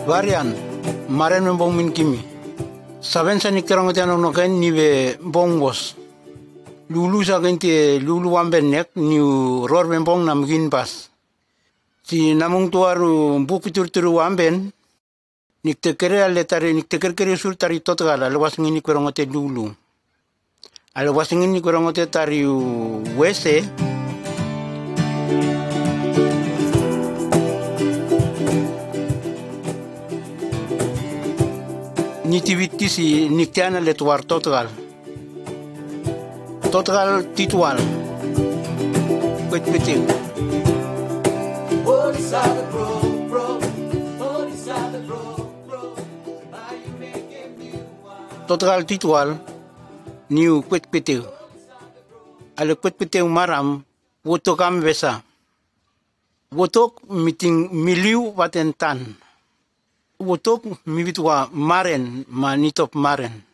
Varian, maren membong min kimi. Saben sa nikterang ati anong noken ni be bongos. Lulu sa kenti lulu amben nek ni ror membong nam ginpas. Si namung tuaru bukitur turu amben niktekere aletari niktekere sur tari totgala lewas ngini kurang ati lulu. Alewas ngini kurang ati tari wese. Nitiviti si niktiana letuar total titual pet total titual new pet ale pet maram wotokam vesa wotok meeting miliu watentan wotok mibitwa maren manitop maren.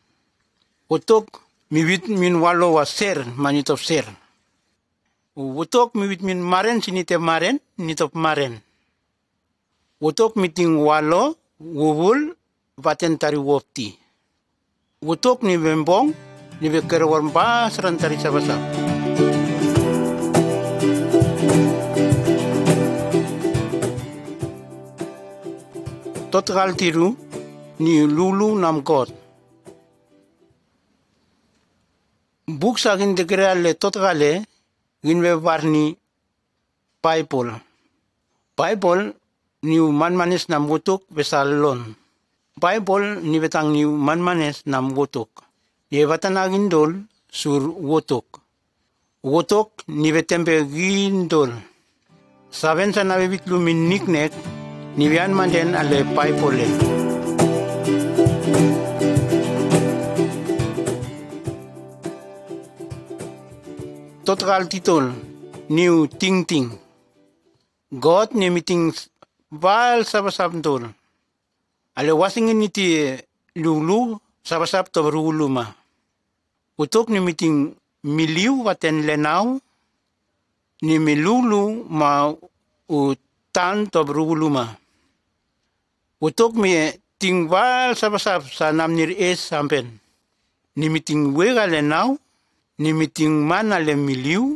Wotok mibit min walo wa ser manitop ser. Wotok mibit min maren sinite maren nitop maren. Wotok miting walo wubul vaten tari wopti. Wotok ni bembong ni bekerwar ba serantari sabasa. Total tiru ni lulu namkot. Buksa gin dekreale totale ginwe warni paipol. Paipol ni manmanes nam wotok besalon. Paipol ni betang ni manmanes nam wotok. Ye watanagin dol sur wotok. Wotok ni betempe gindol. Saben sa nabibitlu min niknek Nivian manden ale paipole. Total titol new ting. God ni meeting val sabasab dol. Ale wasingin niti lulu sabasab to ruluma. Utok ni meeting miliu waten lenau ni milulu ma utan to ruluma. Utok me tingwal sabasab sa namnir es sampen. Nimiting wega lenau, nimiting mana le miliu,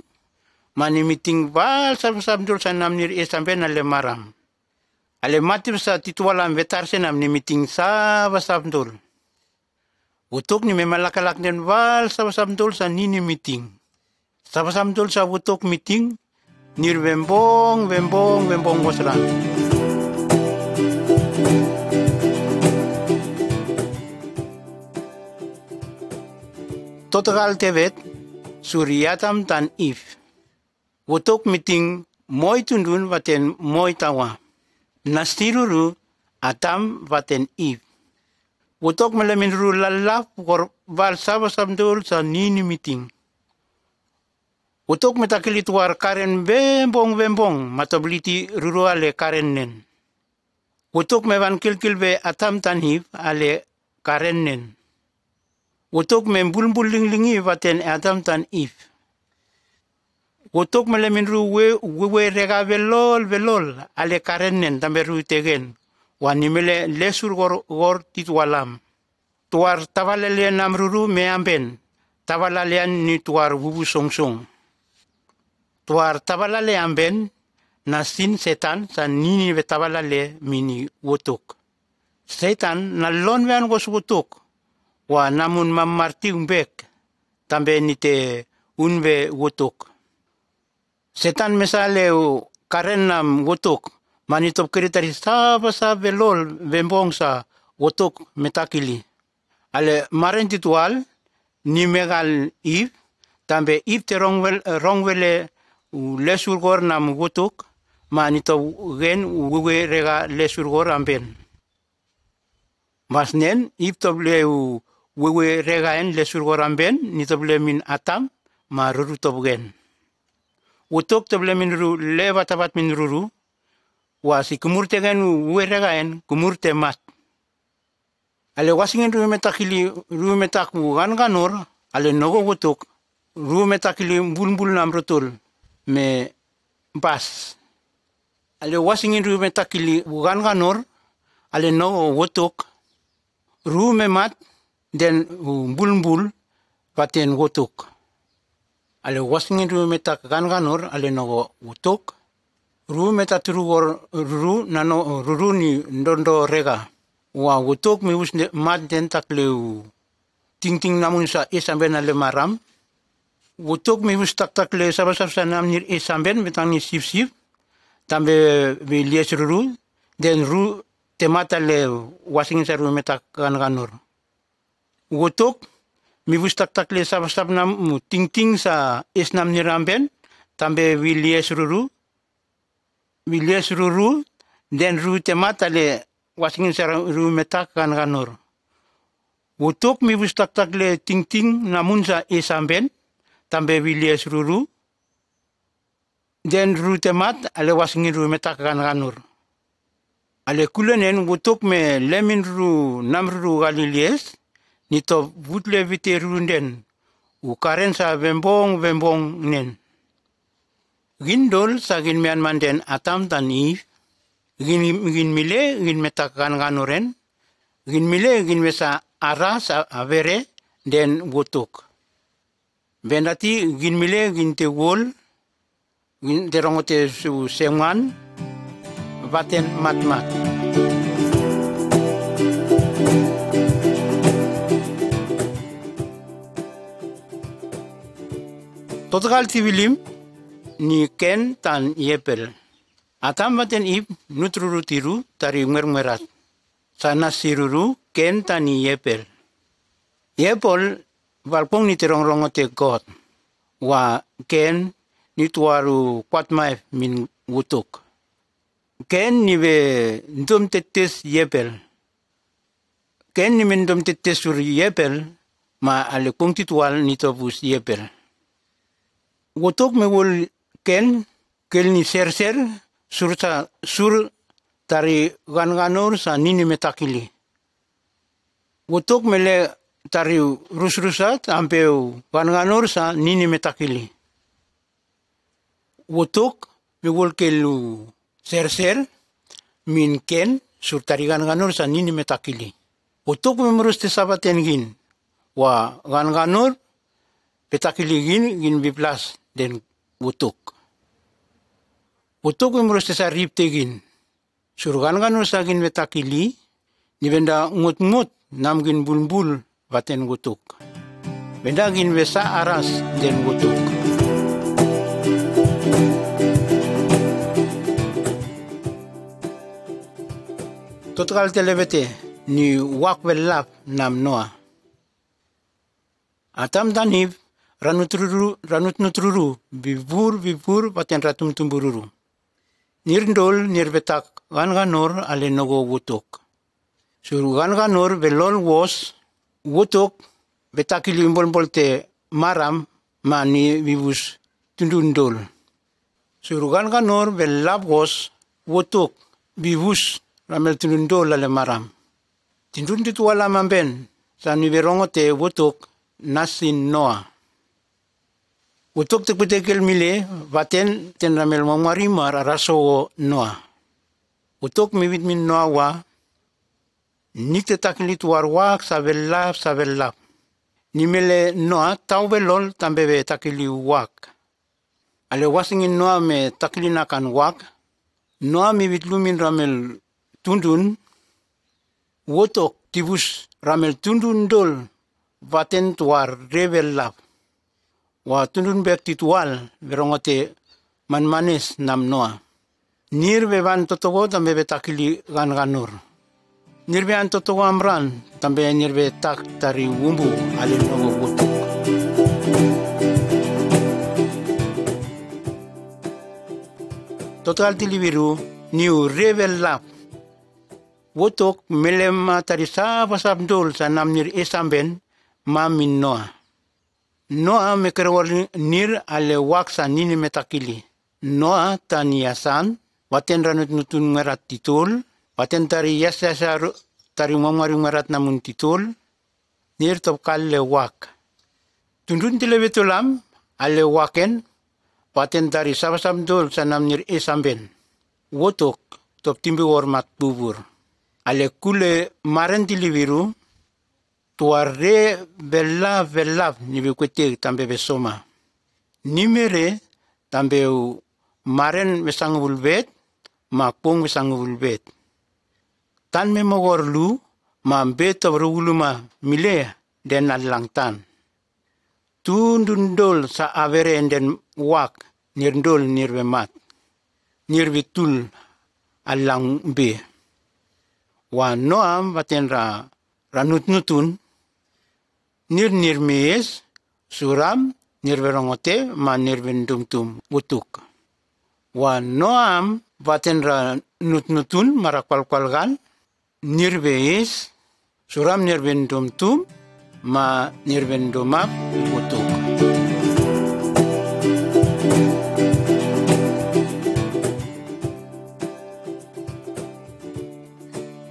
ma nimiting wal sabasab dul sa namnir es sampen ale maram. Ale matib sa titualam vetar senam nimiting sabasab dul. Utok ni me malakalak den wal sabasab dul sa nini miting. Sabasab dul sa utok miting, nir bembong wasran. Total tevet suriatam tan if. Wotok meeting moy tundun waten moy tawa. Nastiruru atam waten if. Wotok malamin ru lalap kor val sabasabdul sa nini meeting. Wotok metakilit war karen bembong matabliti ruru ale karen nen. Wotok mevan kilkil be atam tan if ale karen nen. Wotok membulbul linglingi waten atam tan if. Wotok melemin ru we rega velol ale karenen tambe ru tegen. Wanimele lesur gor titwalam. Tuar tavalale nam ruru me amben. Tavalalean ni tuar wubu songsong. Tuar tavalale amben nasin setan sa nini ve tavalale mini wotok. Setan na lon vean gos wotok. Wa namun mamarti umbek tambe nite unve wotok. Setan mesale karen nam wotok manitop keritari sa velol bembong sa wotok metakili. Ale maren titual ni megal if tambe if te rongwele lesur gor nam wotok manito gen uwe rega lesur gor amben. Masnen if toble wewe regaen lesur goramben ni toble min atam ma ruru tobgen. Wotok toble min ru leva tabat min ruru wasi kumurte gen we regaen kumurte mat. Ale wasingen ru metaku ganor ale nogo wotok ru metakili bulbul nam rotul me bas. Ale wasingin ru metakili ganor ale no wotok ru memat den bulbul paten wotok. Ale wasingin ru meta ganganor ale no wotok ru meta turugor ru nano ruru ni ndondo rega. Wa wotok mi us mat den takleu ting namun sa esamben ale maram. Wotok mi us tak le sabasab sa nam nir esamben betang ni sip tambe bi lies ruru den ru temata le wasingin sa ru meta ganganor. Wotok mi us tak le sabasab nam ting sa esnam niramben tambe bi lies ruru den ru temata le wasingin sa ru meta ganganor. Wotok mi us tak le ting namun sa esamben tambe bilies ruru den ru temat ale wasingin ru meta ganganor. Ale kulenen wotok me lemin ru nam ru galilies nito vutle vite runden u karen sa vembong nen. Gindol sa gin mian manden atam tan Eve gin mile gin meta ganganoren gin mile gin mesa aras avere den wotok. Bendati gin mile gin te wol gin te rongote su sengan vaten mat. Total tivilim ni ken tan yepel. Atam vaten ip nutruru tiru tari mermerat. Sana siruru ken tan yepel. Yepol valpong ni rongote God. Wa ken ni tuaru kwatmae min wutuk. Ken ni ve ndum tetes yepel. Ken ni min ndum tetes sur yepel ma ale kong titual ni tobus yepel. Wutuk me wol ken ni ser sur tari ganganor sa nini metakili. Wutuk me le tari rusat ampeu ganganor sa nini metakili. Wotok me wol kelu ser min ken sur tari ganganor sa nini metakili. Wotok me merus te sabaten gin. Wa ganganor petakili gin biplas den wotok. Wotok me merus te sa ripte gin. Sur ganganor sa gin metakili ni benda ngut nam gin bulbul vaten wotok. Benda gin wesa aras den wotok. Total televete ni wakwelap nam Noah. Atam danib ranut nutruru bibur vaten ratum tumbururu. Nirndol nirbetak ganganor ale nogo wotok. Sur ganganor belol was wotok betakili imbol te maram mani vivus tundundol. Surugan ganor belab was wotok vivus ramel tundundol ale maram. Tindun tituala mamben sa niverongo te wotok nasin Noah. Wotok te kutekel mile vaten ten ramel mamarimar araso Noah. Wotok mivit min Noah wa nikte taklit warwak savelap. Nimele Noah tau belol tambebe takili wak. Ale wasingin Noah me taklinakan wak. Noah mivit lumin ramel tundun. Wotok tibus ramel tundun dol vaten tuar revelap. Wa tundun bek titual verongote manmanes nam Noah. Nir bevan totogo tambebe takili ganganur. Nirbe antoto amran tambe nirbe tak tari wumbu ale nogo wotok. Total tilibiru niu rebel lap. Wotok melema tari sabasab dol sa namnir esamben mamin Noah. Noah mekerwar nir ale waksa nini metakili. Noah taniasan waten ranut nutun merat titul. Paten tari yasa tari mamari marat namun titul nir top kalle wak. Tundun tile betulam ale waken paten tari sabasam dol sanam nir esamben. Wotok top timbi warmat bubur. Ale kule maren tiliviru, tuare vela niwe kwete tambe besoma. Nimere tambe maren besang vulvet, ma pong besang vulvet. Tan me mogorlu, ma beto beruluma mile den alangtan. Tundundol sa avere den wak nirndol nirvemat. Nirvitul alang be. Wa noam vatenra ranutnutun nirmees suram nirverongote ma nirvendumtum utuk. Wa noam vatenra nutnutun marakwalkwalgan nirvees suram nirvendumtum ma nirvendomap utuk.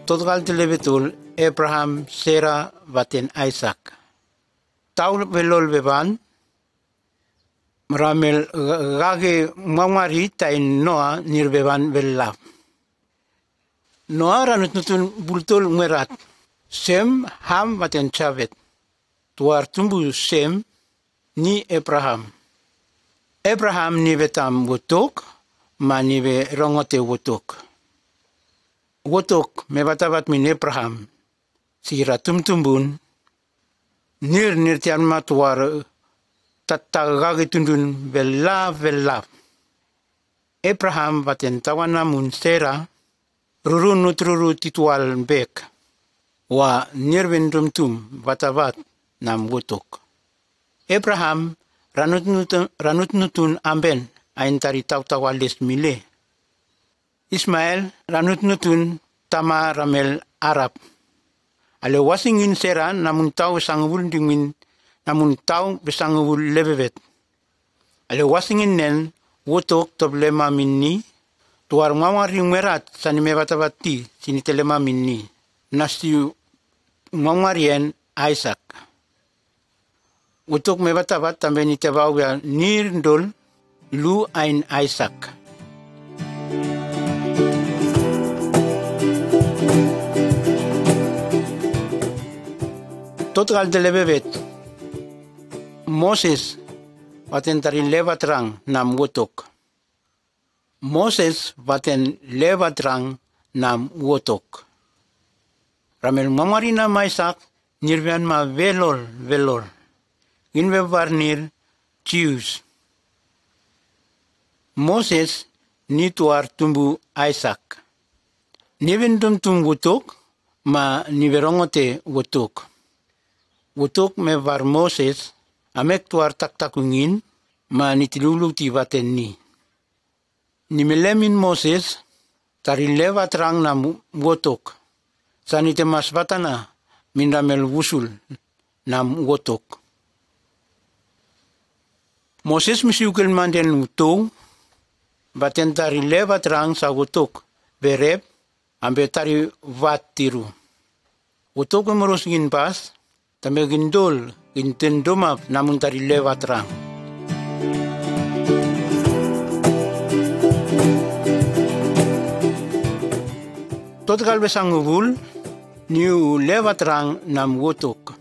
Total telebetul Abraham, Sarah, vaten Isaac. Taul velol beban, ramel gage mamari tain Noah nirbeban velap. Noah ranutnutun bultul merat. Sem ham vaten Chavet. Tuar tumbu Sem ni Abraham. Abraham ni vetam wotok, ma ni ve rongote wotok. Wotok me batabat min Abraham. Sira tumtumbun. Nir tian matuar tatagagi tundun velap. Abraham vaten tawanamun Sarah. Rurun nutruru titual bek. Wa nirvendumtum batabat nam wotok. Abraham ranutnutun amben aintari tautawalis mile. Ismail ranutnutun tama ramel Arab. Ale wasingin Sarah namun tau sangwul dingin namun tau besangwul lebevet. Ale wasingin nen wotok toblema minni tuar mamari merat sanime batabati sini telema minni. Nasti mamarien Isaac. Wotok me batabat tambe ni tebau ya nirndol lu ain Isaac. Total de lebevet. Moses vaten tarin levatrang nam wotok. Moses vaten levatrang nam wotok. Ramel mamarina maisak nirvian ma velol. Inve varnir Jews. Moses ni tuar tumbu Isaac. Nivendum tum wotok ma niverongote wotok. Wotok me var Moses amek tuar taktakungin ma nitilulu ti vaten ni. Nimelemin Moses tarileva terang na wotok. Sanite mas vatana minramel wusul nam wotok. Moses misiukil manden utou vaten tarileva terang sa wotok berep ambe tari vat tiru. Wotok meros gin pas tambe gindol gintendoma namun tari lewat terang. Total besang ubul niu lewat terang nam wotok.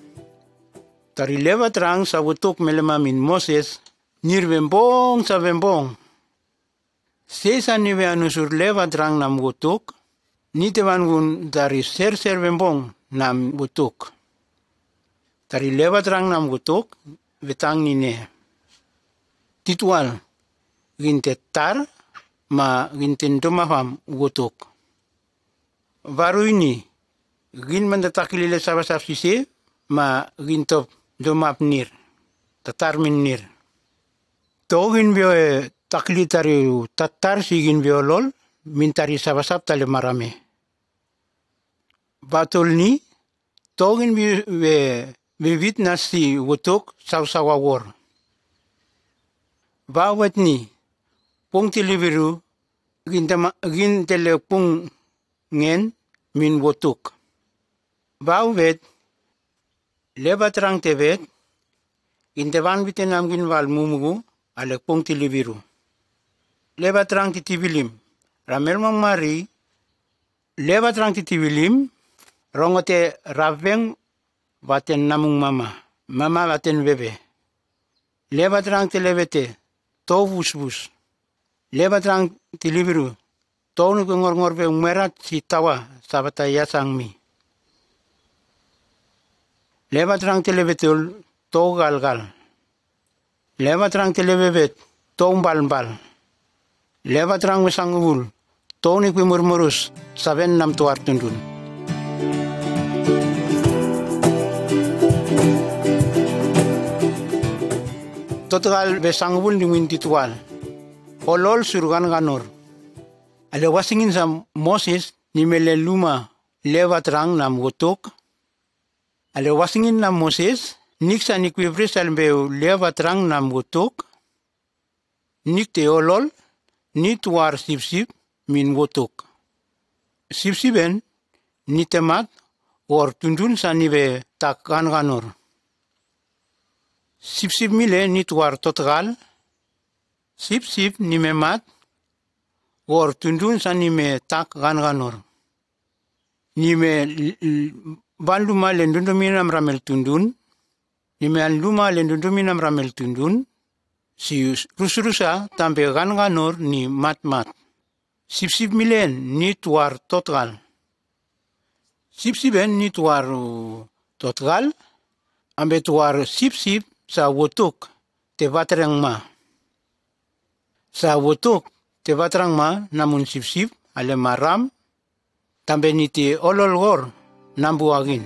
Tari lewat terang sa wotok melema min Moses nirvembong sa vembong. Sesa niwe anusur lewat terang nam wotok ni tewangun dari ser vembong nam wotok. Tari lewat rang nam wotok vetang nine. Titual gintetar ma gintendomaham wotok. Baru ini gin mendatakilile sabasap sise ma gintop domap nir. Tatar min nir. Togin bio takli tari tatar sigin biolol mintari sabasap tale marame. Batol ni togin bio Bivit nasi wotok sausawawor. Bawat ni pong tiliviru gintele pong ngen min wotok. Bawet lebat rang tevet gintevan bitenam ginwal mumugu ale pong tiliviru. Lebat rang titibilim ramel mamari lewat rang titi wilim, rongote raveng baten namung mama baten bebe. Lewat rang te levete, to vus. Lewat rang ti libiru, to nu ngor be merat si tawa sabata yasang mi. Lewat rang te levetul, to gal. Lewat rang te levebet, to mbal. Lewat rang mesangul, to ni murmurus, saben nam tuar tundun. Total besangul ni titual. Olol surgan ganor. Ale wasingin sa Moses ni meleluma lewat rang nam gotok. Ale wasingin na Moses niksa ni kuibres almbeu lewat rang nam gotok. Nik te olol ni tuar sip min gotok. Sip-siben ni temat or tundun sa nibe tak ganor. Sip mile ni tuar total. Sip ni memat or tundun sa ni me tak ganor. Ni me banduma lendunduminam ramel tundun. Ni me anduma lendunduminam ramel tundun. Si rusurusa tampe ganor ni mat. Sip milen ni tuar total. Sip-siben ni tuar total. Ambe tuar sip sa wotok te baterang ma. Sa wotok te baterang ma namun sip ale maram tambe ni te ololgor nambuagin.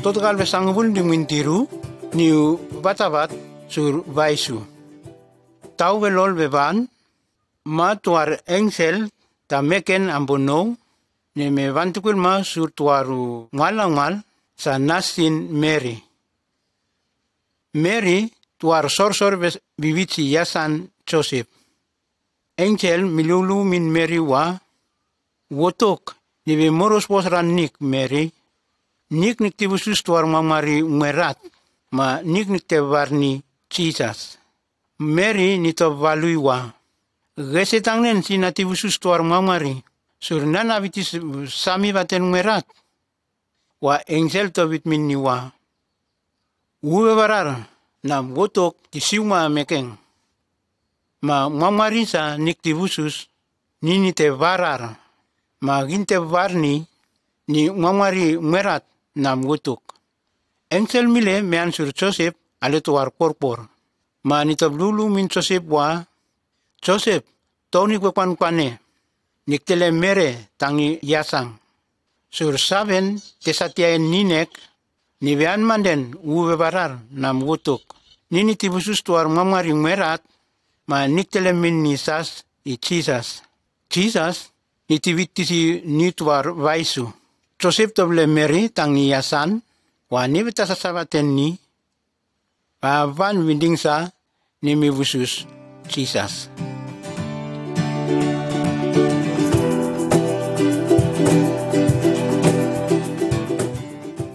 Total besangul di mintiru ni batabat sur vaisu. Tau velol beban ma tuar engsel ta meken ambono ni me vantukul ma sur tuaru ngalangal sa nasin Mary. Mary tuar sorsor bibitsi yasan Joseph. Engsel milulu min Mary wa wotok ni be moros posran nik Mary. Nik tibusus tuar mamari merat ma nik te varni Jesus. Mary ni to valui wa. Gesetangnen si natibusus tuar mamari. Sur nana vitis sami baten merat. Wa engsel to vit minni wa. Uwe barar na wotok ti siuma mekeng. Ma mamari sa niktibusus nini te varar. Ma ginte varni ni mamari merat na wotok. Engsel mile mean sur Joseph ale tuar porpor. Ma nitablulu min Joseph wa. Joseph, toni kwane. Niktele mere tangi yasang. Sur saben tesatiaen ninek ni bean manden uwe barar nam wotok. Nini tibusus tuar mamari merat ma niktele min nisas i Jesus. Jesus nitivitisi ni tuar vaisu. Joseph toble meri tangi yasan wa ni betasasabaten ni pa van winding sa ni mibusus Jesus.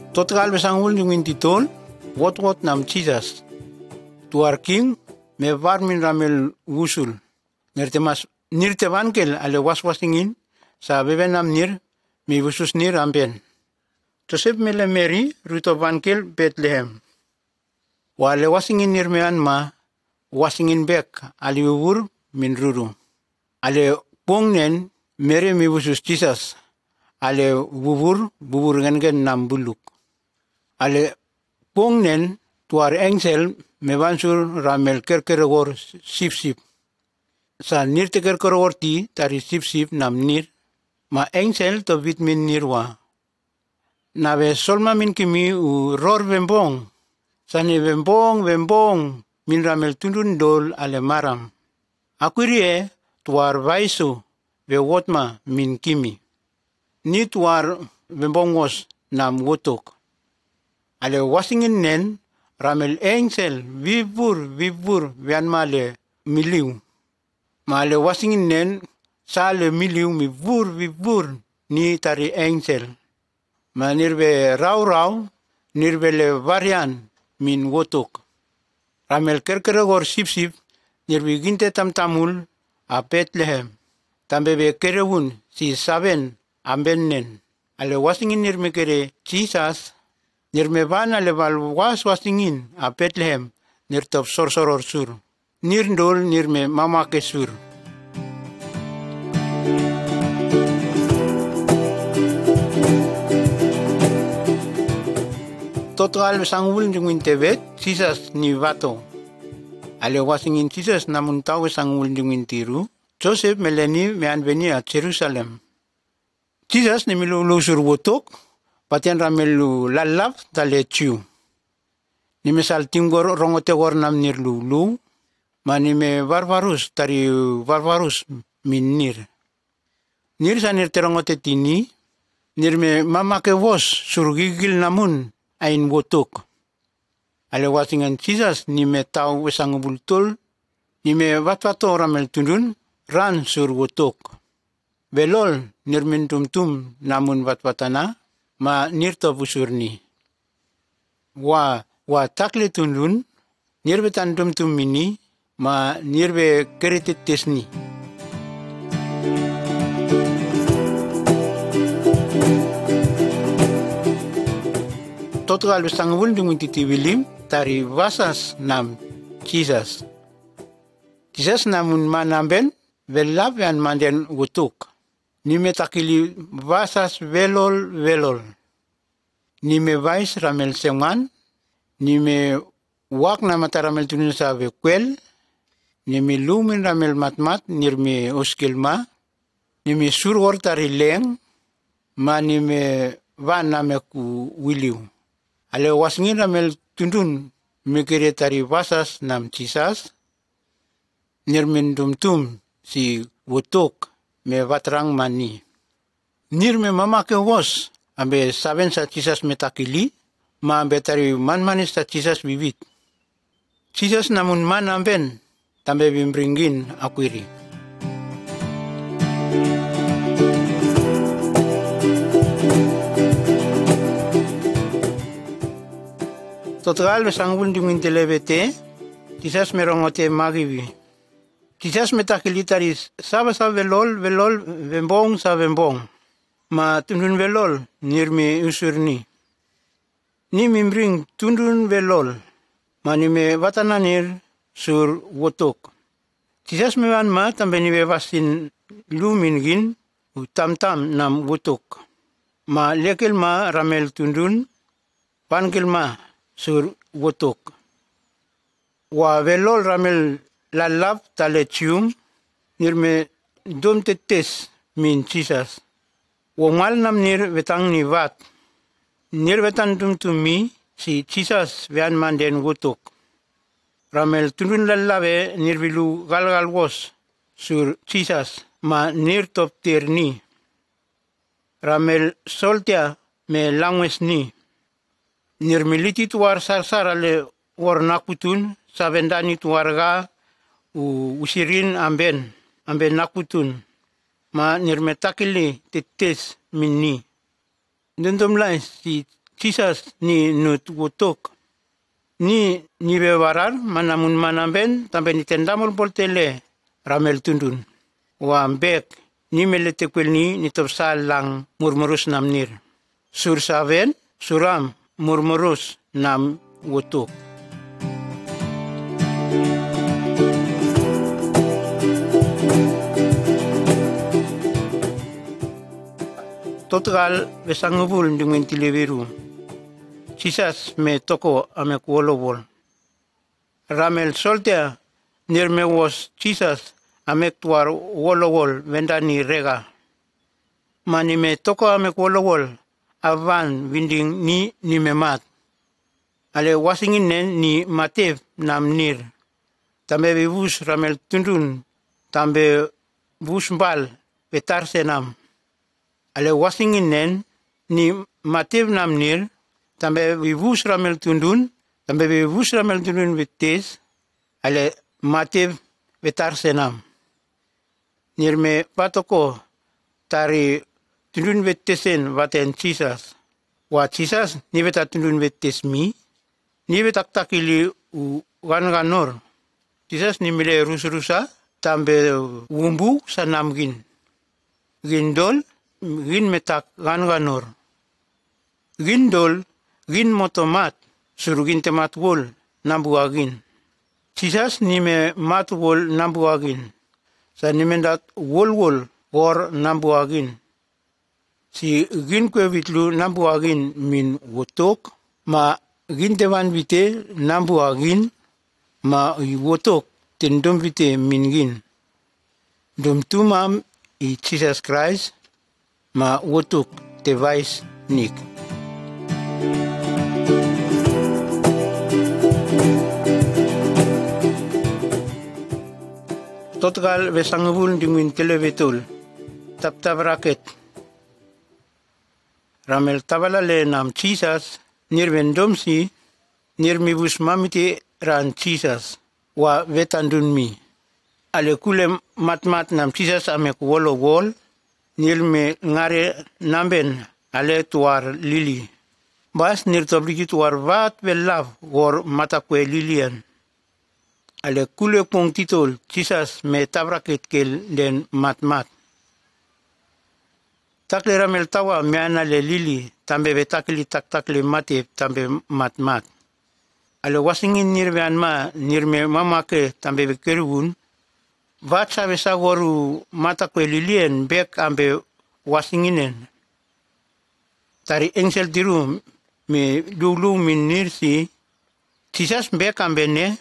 Total besangul yung intitol, what nam Jesus. Tuar king, me varmin ramel wusul. Nirte vankel ale waswasingin, sa bebenam nir, mi wusus nir amben. Joseph mele Mary, ruto vankel Bethlehem. Wale wasingin nir mean ma, wasingin bek, ali wur min ruru. Ale pongnen, Mary mi wusus Jesus. Ale bubur ngen nam buluk. Ale pongnen tuar engsel mevansur ramel kerkerogor sip. Sa nirte kerkerogor ti tari sip nam nir. Ma engsel to vitmin nirwa. Nave solma min kimi u ror bembong. Sa ni bembong min ramel tundun dol ale maram. Akurie tuar vaisu ve wotma min kimi. Ni tuar bembongos nam wotok. Ale wasingin nen ramel engsel vivur vian male miliu. Male wasingin nen sale miliu mi vivur ni tari engsel. Ma nirbe rau nirbe le varian min wotok. Ramel kerkeregor sip-sip, nirbiginte tam-tamul a Bethlehem. Tambe be kerewun si saben ambennen. Ale wasingin nirmekere Jesus, nirmeban ale was wasingin a Bethlehem, nirtop sorsoror sur. Nirndol nirme mama ke sur. Total sangul jungin tebet, Jesus ni vato. Ale wasingin Jesus namun tahu sangul jungin tiru, Joseph meleni mean veni a Jerusalem. Jesus ni milu sur wotok, patian ramelu lalap tale ciu. Ni mesal tinggor rongote nam nir lulu, mani me varvarus tari varvarus min nir. Nir sa nir terongote tini, nir me mama ke vos sur gigil namun ain wotok. Ale wasingan Jesus ni me tau wesang bultul, ni me vatvato ramel tundun, ran sur wotok. Belol nir min tum namun vatvatana, ma nir to busurni. Wa takle tundun, nir betan tum mini, ma nir be keritit tesni. Total besang wul dungun titi wilim, tari vasas nam Jesus. Jesus namun manamben, velap yan manden wutuk. Ni me takili vasas velol. Ni me vais ramel seman, ni me wak na mata ramel tunun sa vekwel, ni me lumin ramel matmat, nir me oskilma, ni me surwor tari leng, ma ni me van na me ku wiliu. Ale wasngin ramel tundun me kere tari vasas nam Jesus, nir min tum si wutuk me vatrang mani. Nir me mama ke was, ambe saben sa Jesus metakili, ma ambe tari manmanis sa Jesus bibit. Jesus namun man amben, tambe bimbringin akwiri. Total besangul dungin telebete, Jesus merongote magivi. Jesus metakili tari saba velol, vembong sa vembong. Ma tundun velol, nirme usurni. Ni mimbring tundun velol, ma ni me vatananir sur wotok. Jesus me van ma tambe ni bevasin lumingin u tam-tam nam wotok. Ma lekel ma ramel tundun, pankel ma sur wotok. Wa velol ramel lalap tale cium, nirme dom tetes min Jesus. Wongal nam nir vetang ni vat. Nir vetan tum-tumi si Jesus vean manden wotok. Ramel turun lalabe nir vilu galgal wos sur Jesus ma nir top terni. Ramel soltia me langwes ni. Nir militi tuar sarsar ale war nakutun sa vendani tuarga usirin amben nakutun. Ma nirmetakili tetes minni. Dendom lain si Jesus ni nut wotok. Ni bewarar manamun manamben tambe ni tendamol poltele ramel tundun. Wa ambek ni meletekwel ni topsal lang murmurus namnir. Sur saven suram murmurus nam wotok. Total besangubul dengan tilebiru. Jesus me toko ame kuolobol. Ramel soltea nirme was Jesus ame tuar wolowol vendani rega. Mani me toko ame kuolobol avan winding ni memat. Ale wasingin nen ni matev nam nir. Tambe bus ramel tundun tambe bus mbal petar senam. Ale wasingin nen ni matev nam nir, tambe vivus ramel tundun vites, ale matev vetar senam. Nirme patoko tari tundun vetesen vaten Jesus. Wa Jesus ni veta tundun vetes mi, ni vetak takili ganor. Jesus ni mile rusa-rusa tambe wumbu sa namgin. Gindol, gin metak ganor. Gindol, gin motomat, surugin temat wol nambuagin. Jesus ni me mat wol nambuagin. Sa ni mendat wol or nambuagin. Si gin kwe vitlu nambuagin min wotok, ma gin tewan vite nambuagin, ma wotok tendom vite min gin. Dom tumam i Jesus Christ, ma wotok te vais nik. Totgal vesangavul dimin televetul, tap-tap raket. Ramel tabala le nam Jesus, nirvendomsi, nirmibus mamiti ran Jesus, wa vetandun mi. Ale kule mat nam Jesus amek wolo wol, nirme ngare namben ale tuar lili. Bas nirtobliki tuar vat velav wor matakwe lilian. Ale kule pong titol, Jesus me tabraket kel den mat. Takle ramel tawa meana le lili, tambe betakli takle mate tambe mat. Ale wasingin nirvean nirme mamake tambe bekerun, vat sabe sagoru matakwe lilien bek ambe wasinginen. Tari engsel diru me dulu min nirsi, Jesus bek ambe ne,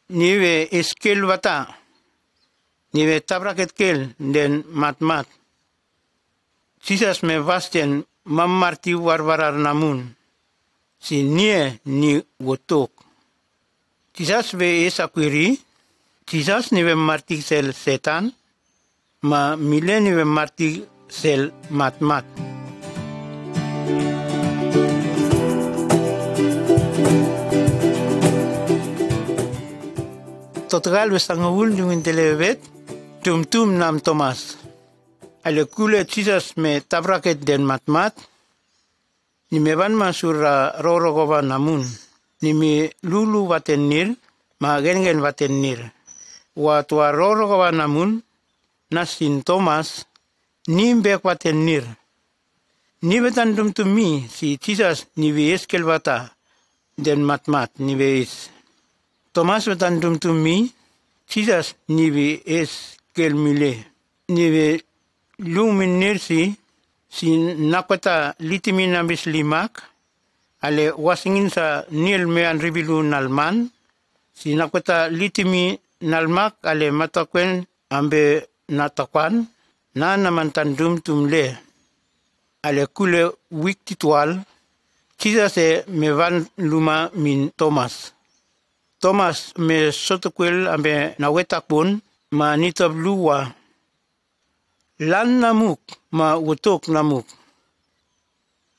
niwe eskel wata, niwe tabraket kel den mat. Jesus me vasten mamarti warwarar namun, si nie ni wotok. Jesus ve esakwiri, Jesus niwe marti sel setan, ma mile niwe marti sel mat. Total besangawul yung televet, tum nam Thomas. Ale kule Jesus me tabraket den mat, ni me van masura rorogova namun, ni me lulu watenir, ma gengen watenir. Wa tua rorogova namun, nasin Thomas, ni mbek watenir. Ni betan tum mi, si Jesus ni ve eskel wata, den mat, ni ve es. Thomas betan tum mi, Jesus ni ve eskel mile, ni ve lumin nirsi, si nakwata litimin ambis limak, ale wasingin sa nil mean ribilu nalman, si nakwata litimi nalmak ale matakwen ambe natakwan, na naman tandum tumle, ale kule wik titual, Jesus me van luma min Thomas. Thomas me sotokwel ambe nawetakpon, ma nitob luwa, lan namuk ma wotok namuk.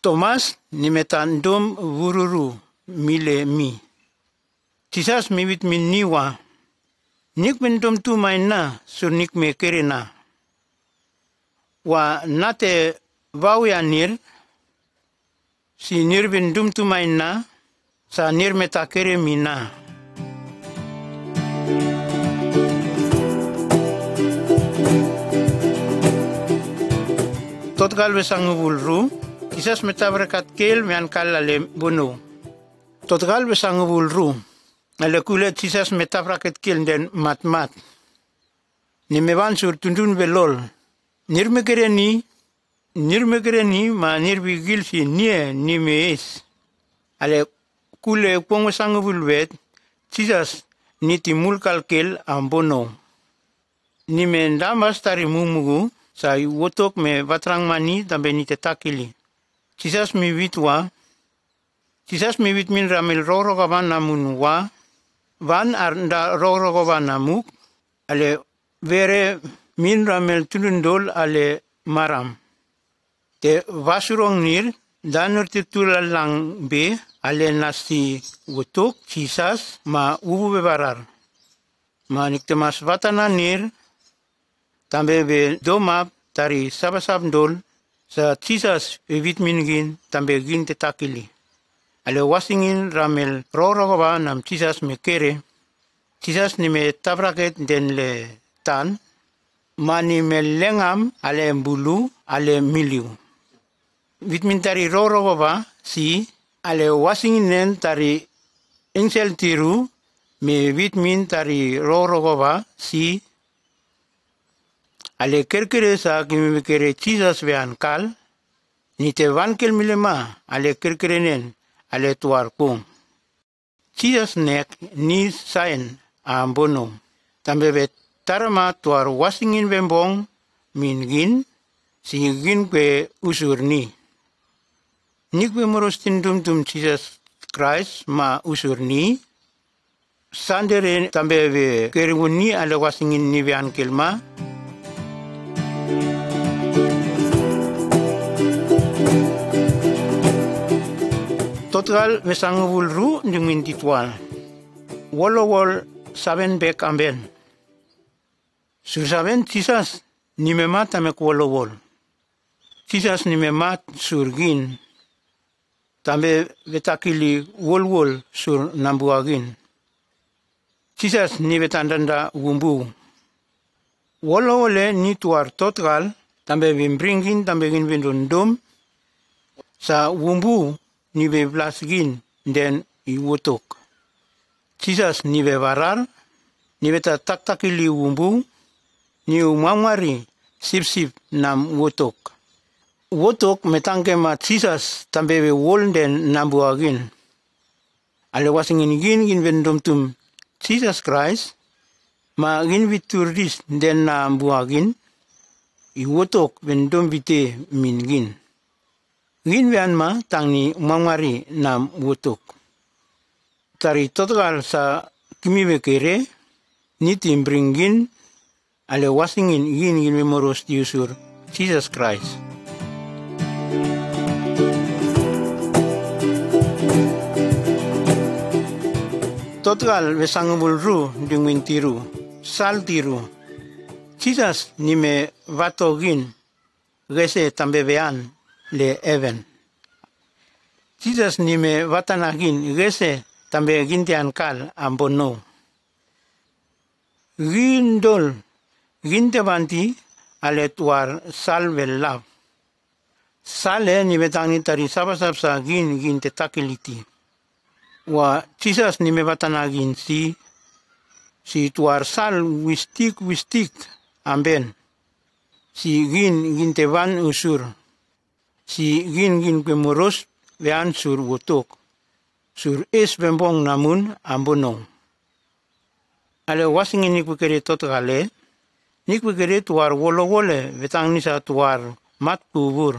Thomas ni metandom wururu mile mi. Jesus miwit min niwa. Nik mendom tu main na sur nik me kerena. Wa nate vawianir si nir bendum tu main na sa nir meta kere mina. Totgal besangubul ru, Jesus metabrakat kel mean kalale bono. Totgal besangubul ru, ale kule Jesus metabrakat kel den mat. Ni mevan sur tundun belol. Nirmekereni ma nirbigil si nie ni mees. Ale kule pong besangubul vet, Jesus ni timulkal kel ambono. Ni mendamas tari mumugu, sa wotok me vatrang mani tambe ni tetakili. Jesus mi vitwa, Jesus mi vit min ramel rorogavan namun wa, van arnda rorogavan namuk, ale vere min ramel tulundol ale maram. Te vasurong nir, danur titulalang be, ale nasi wotok, Jesus ma ubu bebarar. Ma niktemas vatana nir, tambe be domap tari sabasab dol sa Jesus evit mingin tambe gin te takili. Ale wasingin ramel rorogova nam Jesus me kere Jesus ni me tabraket den le tan, mani me lengam ale bulu ale miliu. Vitmin tari rorogova si ale wasinginen tari engsel tiru me vitmin tari rorogova si ale kerkere sa kimi kere Jesus vean kal ni te vankel milema ale kerkerenen ale tuar kum. Jesus nek ni sain ambono. Tambe vet tarama tuar wasingin bembong min gin si gin kwe usur ni. Nikwe morostin dum Jesus Christ ma usur ni. Sandere tambe ve keringun ni ale wasingin ni vean kelma. Total vesangul ru dengan titual. Wol saben bek amben. Saben Jesus ni memat amek wol. Jesus ni memat surgin. Tambe vetakili wol sur nambuagin. Jesus ni vetandanda wumbu. Wole ni tuar total tambe vimbringin tambe gin vindundum sa wumbu ni be blasgin den iwotok. Jesus ni be varar, ni beta taktakili wumbu, ni umamari sip nam wotok. Wotok metangke ma Jesus tambe be wol den nambuagin. Ale wasingin gin vendumtum Jesus Christ, ma gin viturdis den nambuagin, iwotok vendum vite min gin. Gin vean ma tangi umamari nam wotok. Tari total sa kimi bekere, ni timbringin, ale wasingin gin memoros diusur Jesus Christ. Total vesangabul ru dingwin tiru, sal tiru. Jesus ni me vatogin, gese tambe vean le even. Jesus ni me vatanagin, gese tambe gintian kal ambono. Gindol, gintevanti ale tuar salve lav. Sale ni betani tari sabasabsa ginte takiliti. Wa Jesus ni me vatanagin si tuar sal wistik amben. Si ginte van usur. Si gin kemoros vean sur wotok. Sur es bembong namun ambono. Ale wasingin ni kukere totale. Ni kukere tuar wole vetang nisa tuar mat kubur.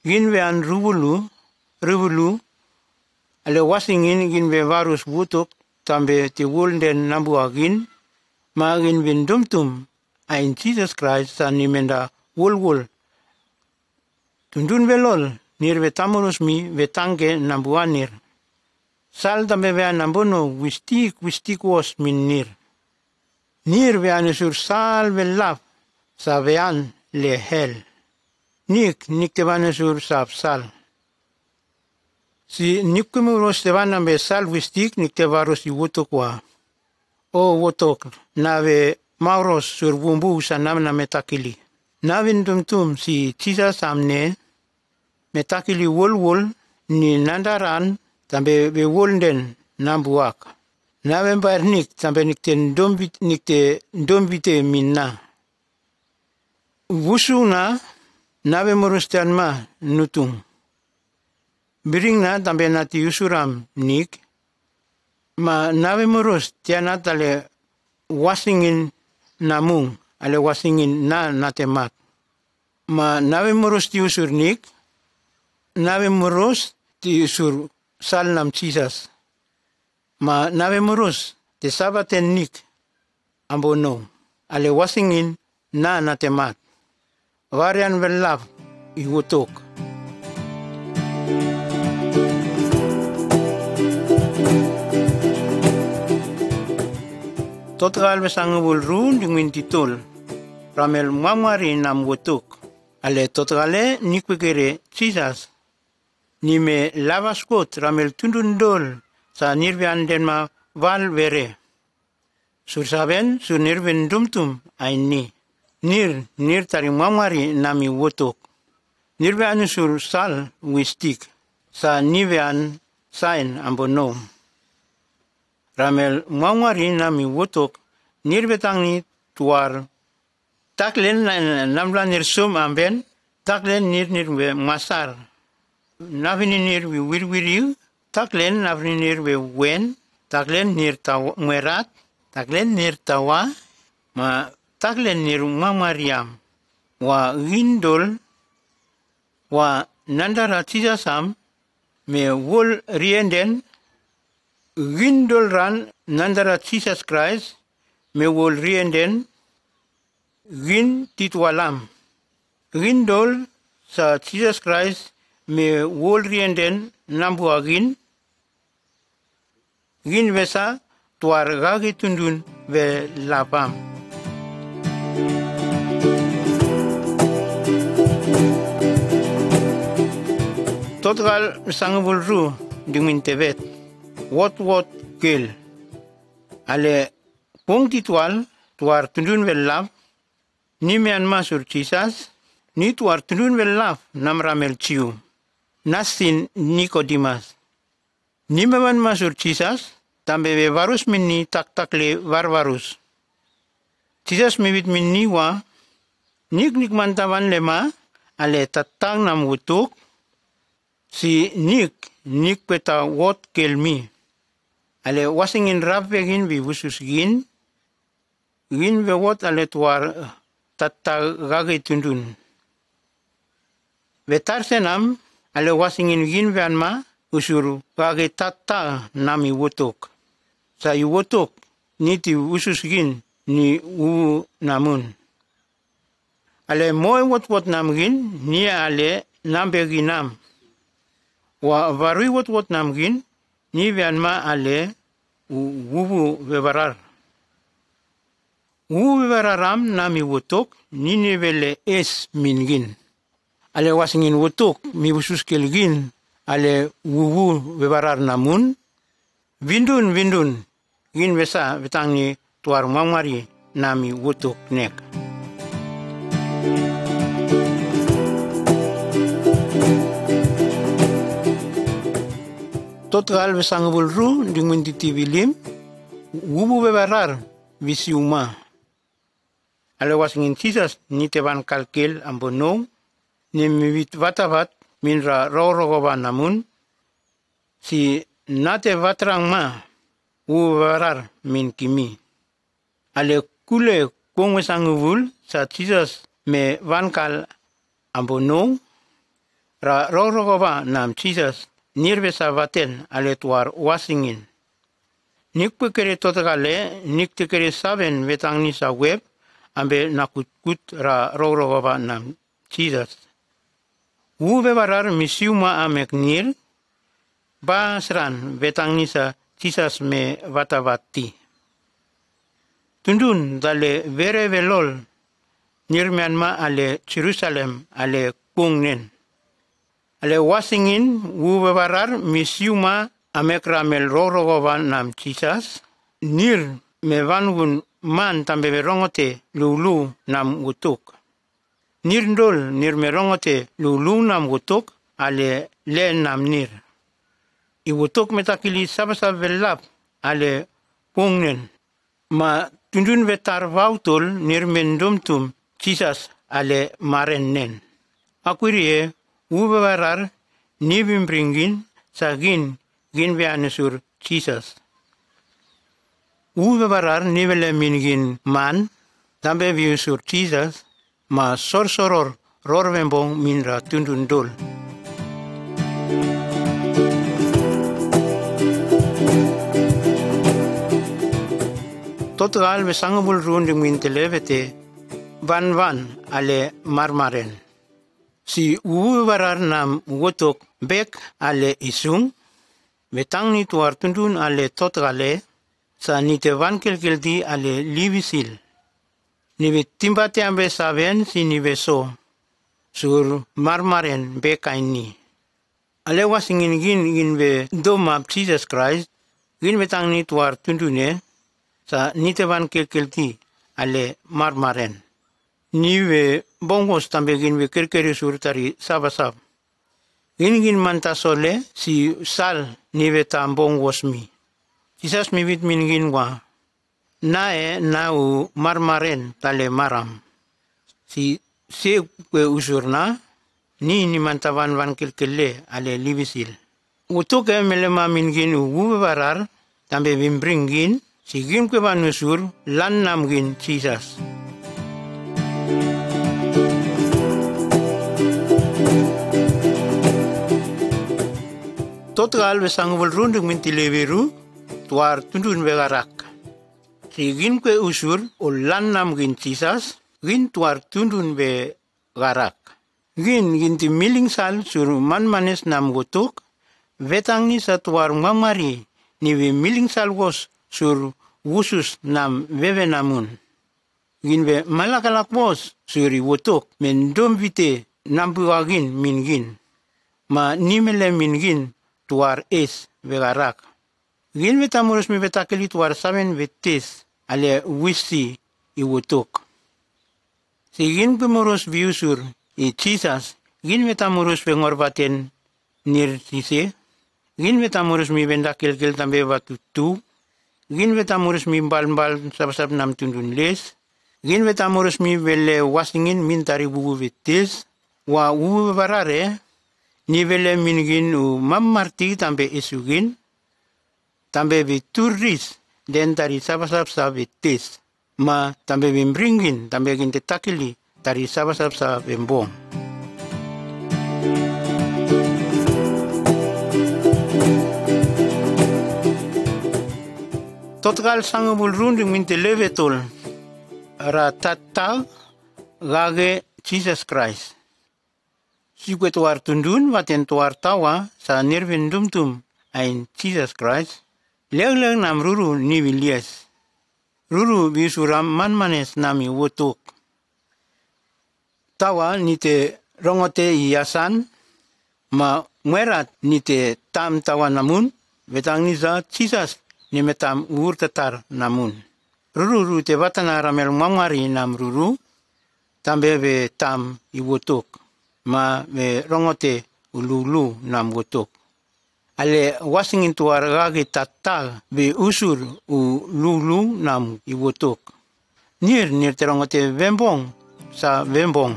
Gin vean rubulu. Ale wasingin gin ve varus wotok tambe te wolden nambuagin. Ma gin vendumtum ain Jesus Christ sa nimenda wol. Tundun velol, nir vetamurus mi vetange nambuanir. Sal tambe vean nambono wistik was min nir. Nir vean sur sal velaf, sa vean le hel. Nik te van sur sal. Si nikumuros te van nambe sal wistik, nik te varos i wotokwa. O wotok, nave mauros sur bumbu sa namna metakili. Navin tumtum si Jesus amne, metakili wol ni nandaran tambe be wolden nambuak. Naven barnik tambe nikte dombite minna. Wusuna nave morustian ma nutung. Biring na tambe nati usuram nik. Ma nave morus tiana tale wasingin namung ale wasingin na natemat. Ma nave morus ti usur nik. Nave moros ti sur sal nam Jesus. Ma nave moros te sabaten nik ambono. Ale wasingin na natemat. Varian velaf iwotok. Total besangabul run dengan titul. Ramel mamari nam wotok. Ale totale nikwekere Jesus. Ni me lavaskot ramel tundundol sa nirvian denma val vere. Sur saben sur nirven dumtum aini. Nir tari mamari nami wotok. Nirve anu sur sal wistik. Sa nive an sain ambonom. Ramel mamari nami wotok. Nirve tangi tuar. Taklen namla nirsum amben. Taklen nirve masar. Navini nirve wirwiriu. Taklen navini nirve wen. Taklen nir muerat. Taklen nir tawa. Ma taklen nir mamariam. Wa windol. Wa nandara tisasam. Me wol rienden. Windol ran nandara Jesus Christ. Me wol rienden. Win titwalam. Windol sa Jesus Christ. Me wol rienden nambu agin. Gin vesa tuar gagi tundun ve lapam. Total sangabul ru dingin tebet. What kel. Ale pung titual tuar tundun ve lap. Ni mean masur chisas. Ni tuar tundun ve lap namramel ciu. Nasin Nicodemus. Ni meman masur chisas. Tambe ve varus minni tak-takle varvarus. Chisas mewit minni wa. Nik mantavan lema. Ale tatang nam wutuk. Si nik peta wot kelmi. Ale wasingin rap vegin vi wusus gin. Gin ve wot ale tuar tatag gagay tundun. Vetar senam ale wasingin gin ve anma usuru gagay tata nami wutuk. Sa iwotok niti wusus gin ni u namun. Ale moe wot nam gin ni ale nambe ginam. Wa varui wot nam gin ni vianma ale wubu vevarar. Wubu vevararam nami wotok ni nevele es min gin. Ale wasingin wotok mi wusus kel gin ale wubu vevarar namun. Vindun, gin vesa vetangi tuar mamari nami wotok nek. Total vesangabul ru dingun titivilim, wubu bevarar visiuma. Ale wasingin sisas ni tevan kalkel ambono, ni miwit vatavat minra rorogoba namun, si nate vatrang ma uvarar min kimi. Ale kule kong sanguvul sa Jesus me vankal ambono ra rorogoba nam Jesus nirvesa vaten ale tuar wasingin. Nik pekere totagale nik tekere saben vetangni sa web ambe nakutkut ra rorogoba nam Jesus. Uvevarar misiuma amek nir basran vetangni sa Jesus me vatavati. Tundun dale vere velol nirmianma ale Jerusalem ale kungnen. Ale wasingin uvevarar misiuma amekramel rorogovan nam Jesus. Nir me vangun man tambe verongote lulu nam utuk. Nirndol nir me rongote lulu nam utuk ale le nam nir. Iwutuk metakili sabasab velap ale pungnen. Ma tundun vetar vautol nirmendumtum Jesus ale marennen. Akurie ubevarar nibimbringin sagin ginvianusur Jesus. Ubevarar nivele mingin man tambe viusur Jesus ma sorsoror rorvembong minra tundundol. Total besangabul runding mintelevete van ale marmaren. Si uvarar nam wotok bek ale isung, betang ni tuar tundun ale totale, sa nite van kelkeldi ale livisil. Nive timbate ambe saben si nive so, sur marmaren bekaini. Ale wasingin gin be doma Jesus Christ, Gin betang ni tuar tundune sa nitevan kelkelti ale marmaren. Niwe bongos tambe gin we kerkeri sur tari sabasab. Gin manta sole si sal niwe tam bongos mi. Kisas mi bit min gin wa. Nae nau marmaren tale maram. Si se kwe usurna ni mantavan van kelkele ale libisil. Utuk melema min gin ugu barar tambe bimbringin si gin kwe banusur lan nam gin Jesus. Total besang rundung min tileveru tuar tundun begarak. Si gin kwe usur o lan nam gin Jesus gin tuar tundun begarak. Gin ti miling sal sur man manes nam gotuk vetang ni sa tuar mamari ni we miling sal gos sur wusus nam veve namun. Gin be malakalak bos suri wotok men dom vite nampu agin min gin. Ma nimele min gin tuar es vegarak. Gin vetamurus mi vetakeli tuar saben vetes ale wisi i wotok. Si gin pemurus viusur i Jesus gin vetamurus pengorbaten nir sise. Gin vetamurus mi vendakil tambe batutu. Gin vetamurus mi bal sabasab nam tundun les. Gin vetamurus mi vele wasingin min tari bubu vetes. Wa ubu barare ni vele min gin u mammarti tambe esugin. Tambe vituris den tari sabasab sa vetes. Ma tambe bimbringin tambe gin tetakili tari sabasab sa bembong. Total sangabul runding min te levetol ratata gage Jesus Christ. Si kwe tuar tundun waten tuar tawa sa nirvin dumtum ain Jesus Christ. Leg nam ruru ni wilies. Ruru bisuram manmanes nami wotok. Tawa ni te rongote iasan ma muerat ni te tam tawa namun betang ni za Jesus ni metam urtatar namun. Ruru te batana ramel mamari nam ruru tambe be tam i wotok ma be rongote ululu nam wotok. Ale wasingin tuar gage tatal be usur u lulu nam i wotok. Nir te rongote vembong sa vembong.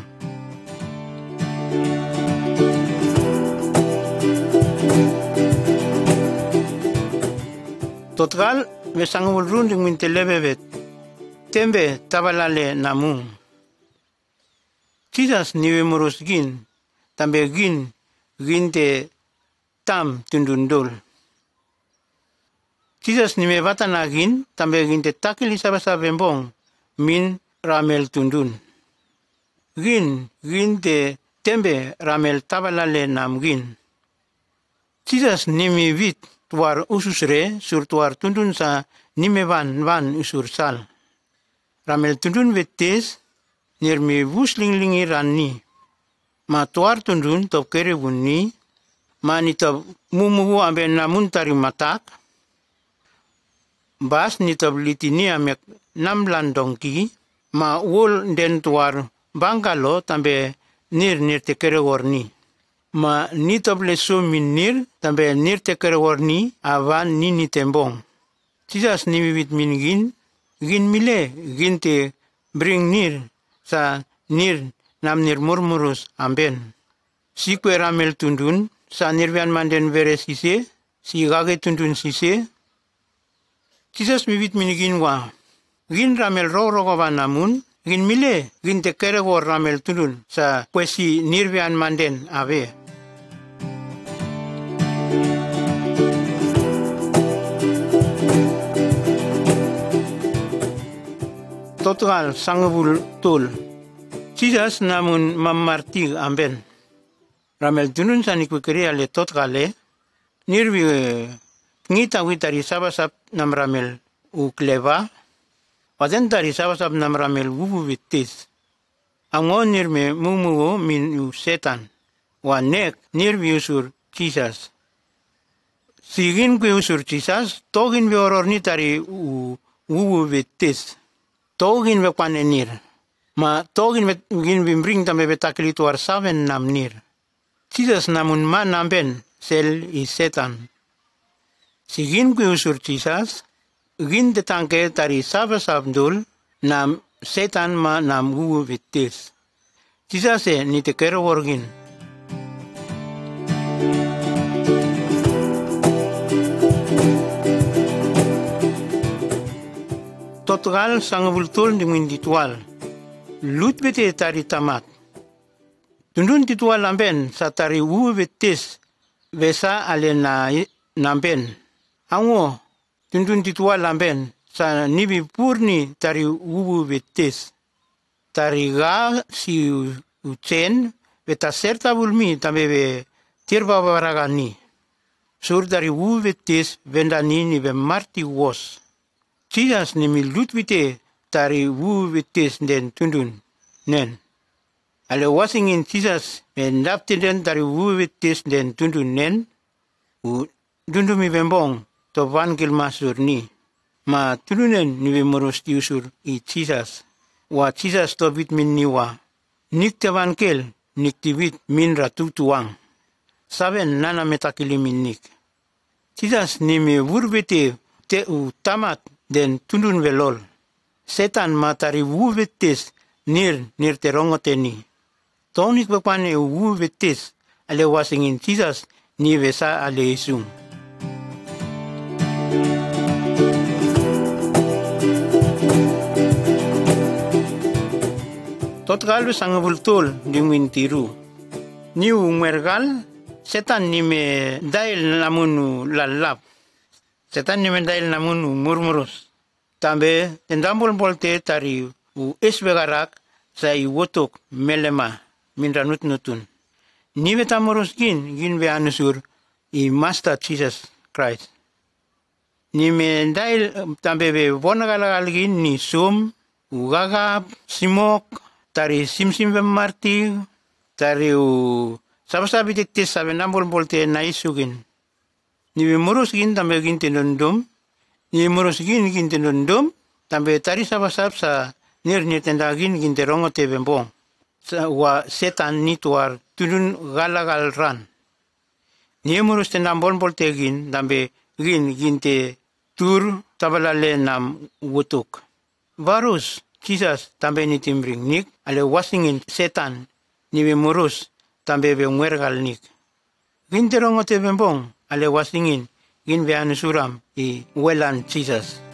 Total besangul runding min telebevet tembe tabalale namun. Jesus niwe murus gin tambe gin te tam tundundol. Jesus niwe batana gin tambe gin te takili sabasa bembong min ramel tundun. Gin te tembe ramel tabalale nam gin. Jesus nimi vit tuar ususre sur tuar tundun sa nime van usur sal. Ramel tundun vetes nir mi vuslinglingi ranni. Ma tuar tundun top kere bunni. Ma ni top mumuhu ambe namun tari matak. Bas ni top litini amek namlan dongki. Ma wol den tuar bangalo tambe nir te kere warni. Ma ni top leso min nir tambe nir te kere warni avan ni tembong. Jesus ni bibit min gin mile gin te bring nir sa nir nam nir murmurus amben. Si kwe ramel tundun sa nirvian manden vere sise si gage tundun sise. Jesus bibit min gin wa. Gin ramel rogovan namun gin mile gin te kere war ramel tundun sa kwesi nirvian manden ave. Total sangabul tol. Jesus namun mamartig amben. Ramel tunun sa nikukiri ale totale. Nirvi ngita witari sabasap nam ramel ukleva. Wadentari sabasap nam ramel wubu vitis. Angon nirme mumuo min u setan. Wa nek nirvi usur Jesus. Sigin kwe usur Jesus, togin ve oror ni tari uwu vetes. Togin ve kwanenir. Ma togin ve bring tambe betakli tuar saven namnir. Jesus namun ma namben sel i setan. Sigin kwe usur Jesus, gin de tanke tari sabdul nam setan ma nam uwu vetes. Jesus ni te kero worgin. Total sangabultul dengan ditual. Lut bete tari tamat. Tundun ditual lamben sa tari betes vesa ale na namben. Ango tundun ditual lamben sa nibi purni tari betes. Tari ga si ucen beta serta bulmi tambe be tirba baragani. Sur dari betes vendani ni be marti wos. Jesus ni mi lutvite tari betes den tundun nen. Ale wasingin Jesus en daptiden tari betes den tundun nen. Dundu mi bembong to vangil masur ni. Ma tundunen ni be moros tiusur i Jesus. Wa Jesus to bit min niwa. Nik te vangel nik te bit min ratu tuang. Saben nana metakili min nik. Jesus ni mi wurbete te tamat den tundun velol. Setan matari betes nir terongote ni. Tonik bapane betes ale wasingin Jesus ni vesa ale isung. Totgal sangabultul dingwin tiru. Ni mergal setan ni me dail namunu lalap. Setan ni me dail namunu murmurus. Tambe tendambol bolte tari esbegarak sa iwotok melema minranut nutun. Ni betamurus gin be anusur i Master Jesus Christ. Ni me dail tambe be bonagalagal gin ni sum ugagap simok tari simsim be marti tari sabasabi tektes sabe nambol bolte na isugin. Ni be murus gin tambe gin tenondom. Ni murus gin tenondom tambe tari sabasab sa nir tendagin gin terongo te bembong. Wa setan ni tuar tudun galagal ran. Ni murus tendambol bolte gin tambe gin te tur tabalale nam wutuk. Varus Jesus tambe ni timbring nik ale wasingin setan ni be murus tambe be muergal nik. Gin terongo te bembong ale wasingin gin be anusuram i welan Jesus.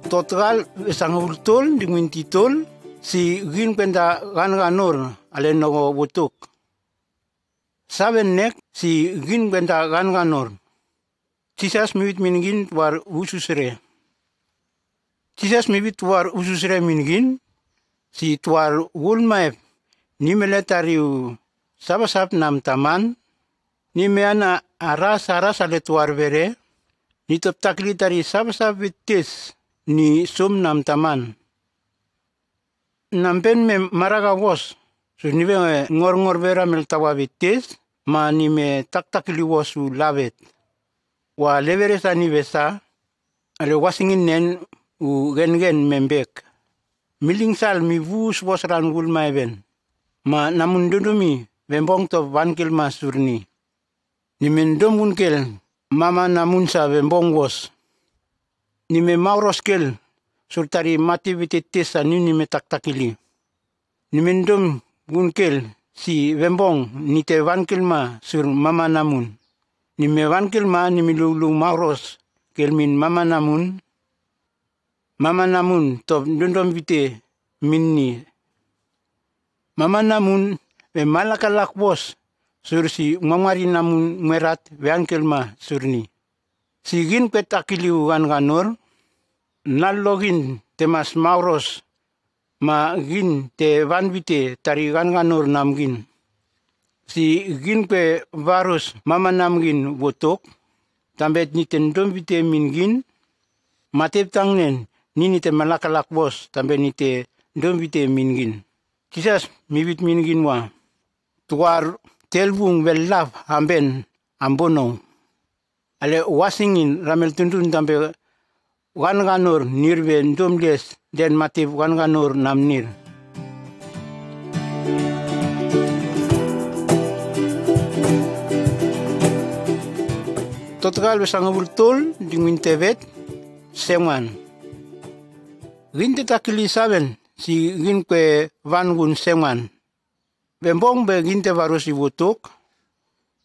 Total sangultul dengan titol si gin penda ganor ale no butuk. Saben nek si gin penda ganor. Jesus mibit mingin war ususre. Jesus mibit war ususre mingin si tuar wulmaep ni meletariu sabasap nam taman ni meana aras ale tuar vere ni top takli tari sabasap vitis ni sum nam taman. Nampen me maraga wos. So ni be ngor vera mel tawa vitis ma ni me takli wosu lavet. Wa levere sa ni besa ale wasingin nen u gen membek. Miling sal mi vus was ran gul ben. Ma namun dudumi bembong to vankil masurni. Ni mendom unkel mama namun sa bembong was. Ni me mauros kel sultari mati vitetes ni me takili. Ni mendom unkel si bembong ni te vankil ma sur mama namun. Ni me vankil ma ni me lulu mauros kel min mama namun. Mama namun to dundom vite minni. Mama namun be malakalak bos sur si mamari namun merat veangkel ma surni. Sigin petakiliu ganor nalogin temas mauros ma gin te vanvite tari ganor namgin. Si gin pe varus mama namgin wotok tambet ni tendom vite mingin matep tangnen ni te malakalak bos tambe ni te dom vite mingin. Jesus mibit mingin wa. Tuar telvung velaf amben ambono. Ale wasingin ramel tundun tambe wan ganor nirve ndomles den matif wan ganor namnir. Total besang bultol dingin tevet seman. Ginte takili saben si gin kwe vangun seman. Bembong be ginte varus ibutuk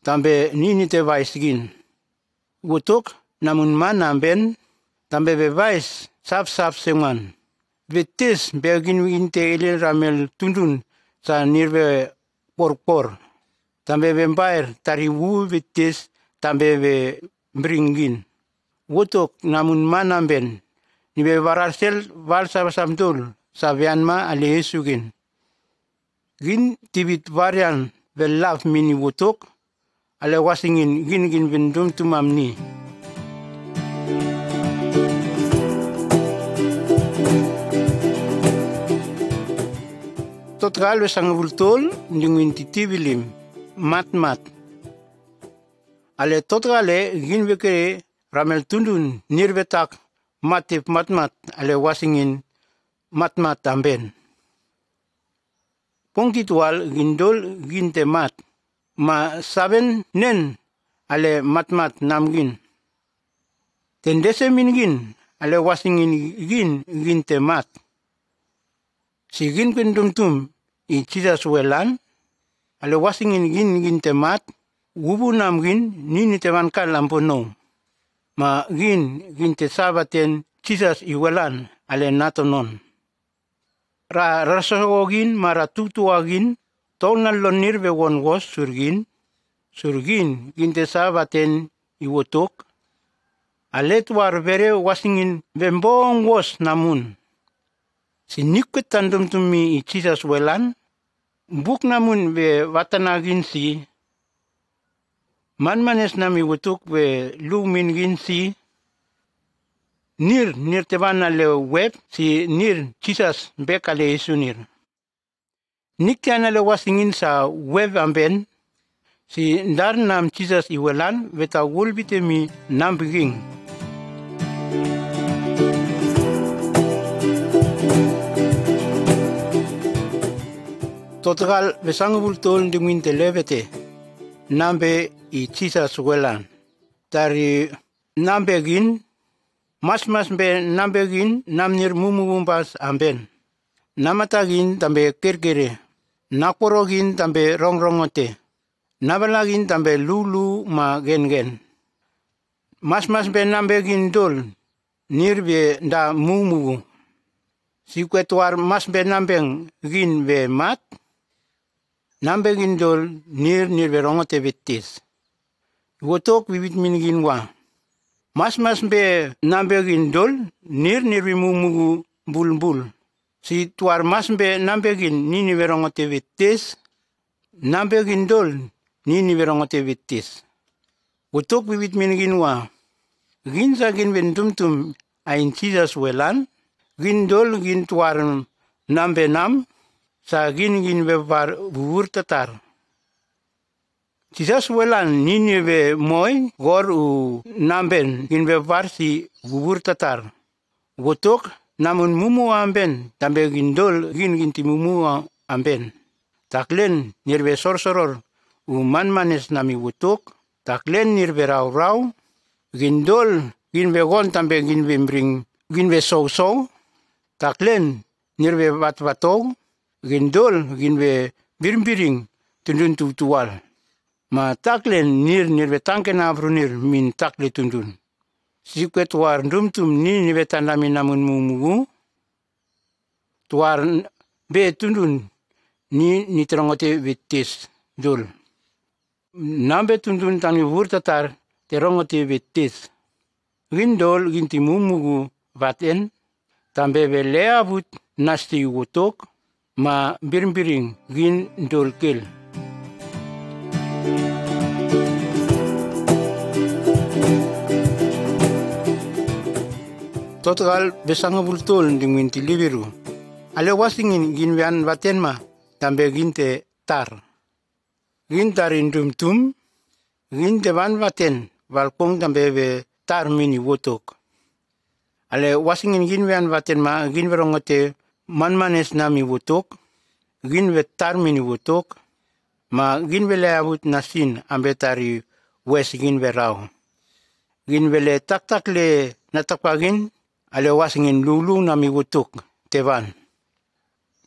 tambe nini te vais gin. Butuk namun mana ben tambe be vais sap seman. Betis be ginte ele ramel tundun sa nirve por. Tambe bembair tariwu betis tambe be bringin. Butuk namun mana ben ni be varasel val samtul savianma ale Yesugin. Gin tibit varian belaf mini butuk ale wasingin gin bendum tumamni. Total besang bultol dingin titibilim mat. Ale totale gin beke ramel tundun nirbetak matip matmat ale wasingin matmat tamben. Pongkitual gindol ginte mat. Ma saben nen ale matmat namgin. Tendese mingin ale wasingin ginte mat. Si gin pendumtum i Jesus welan ale wasingin ginte mat. Wubu namgin nini teman kalampono. Ma ginte sabaten Jesus iwelan ale natonon. Rasogin maratutuagin tonal lonir be wonwos surgin ginte sabaten iwotok. Alet war vere wasingin bembong wos namun. Sinikut tandum tumi i Jesus welan. Buk namun be watanagin si. Manmanes nami wutuk be lumin gin si. Nir tebana le web si nir Jesus bekale isunir. Niktiana le wasingin sa web amben si ndar nam Jesus iwelan beta wulbite mi nambiging. Total besang bultol dingin televete nambe i Jesus welan. Dari nambegin mas be nambegin namnir mumumbas amben. Namatagin tambe kerkere. Nakorogin tambe rongrongote. Nabalagin tambe lulu ma gen. Mas be nambegin dol. Nirbe da mumu. Sikwetuar mas be nambeng gin be mat. Nambegin dol nirbe rongote betis. Wotok bibit mingin wa. Mas be nambegin dol nirbe mumu bulbul. Si tuar mas be nambegin nini verongote betis. Nambegin dol nini verongote betis. Wotok bibit mingin wa. Gin sa gin bentumtum ain Jesus welan. Gin dol gin tuar nambe nam. Sa gin bevar bubur tatar. Jesus welan nini be moy gor u namben gin bevar si bubur tatar. Wotok namun mumu amben tambe gindol gin timumu amben. Taklen nirbe sorsoror u manmanes nami wotok. Taklen nirbe raw. Gindol gin begon tambe gin bring gin be sow. Taklen nirbe batbatog. Gindol gin be biring tundun tutual. Ma taklen nirbe tangken abrunir min takle tundun. Sikwet tuar dumtum ni betandami namun mumu. Tuar be tundun ni terongote betis dul. Nambe tundun tangi vurtatar terongote betis. Gindol ginti mumu vaten. Tambe be leabut nasti wotok. Ma biring gin dolkel. Total besang bultol dingin tilibiru. Ale wasingin ginwian vatenma tambe ginte tar. Gintarin tum ginte van vaten valpong tambe be tar mini wotok. Ale wasingin ginwian vatenma ginverongote manmanes nami wotok. Ginwe tar mini wotok. Ma ginvele abut nasin ambe tari wes ginwe rao. Ginvele tak le natakpagin ale wasingin lulu nami wotok tevan.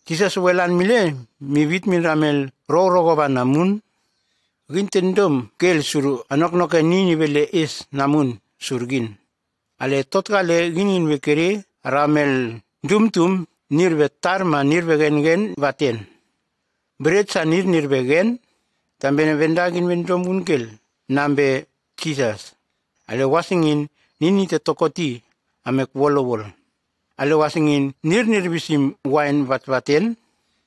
Kisah sewelan mile mi vit min ramel rogovan namun gintendom kel suru anok nini vele is namun surgin. Ale totkale ginin vekere ramel dumtum nirve tarma nirve gen vaten. Beret sa nirve gen tambe vendagin vendom unkel nambe Jesus. Ale wasingin nini te tokoti amek wolowol. Ale wasingin nirbisim wain vatvaten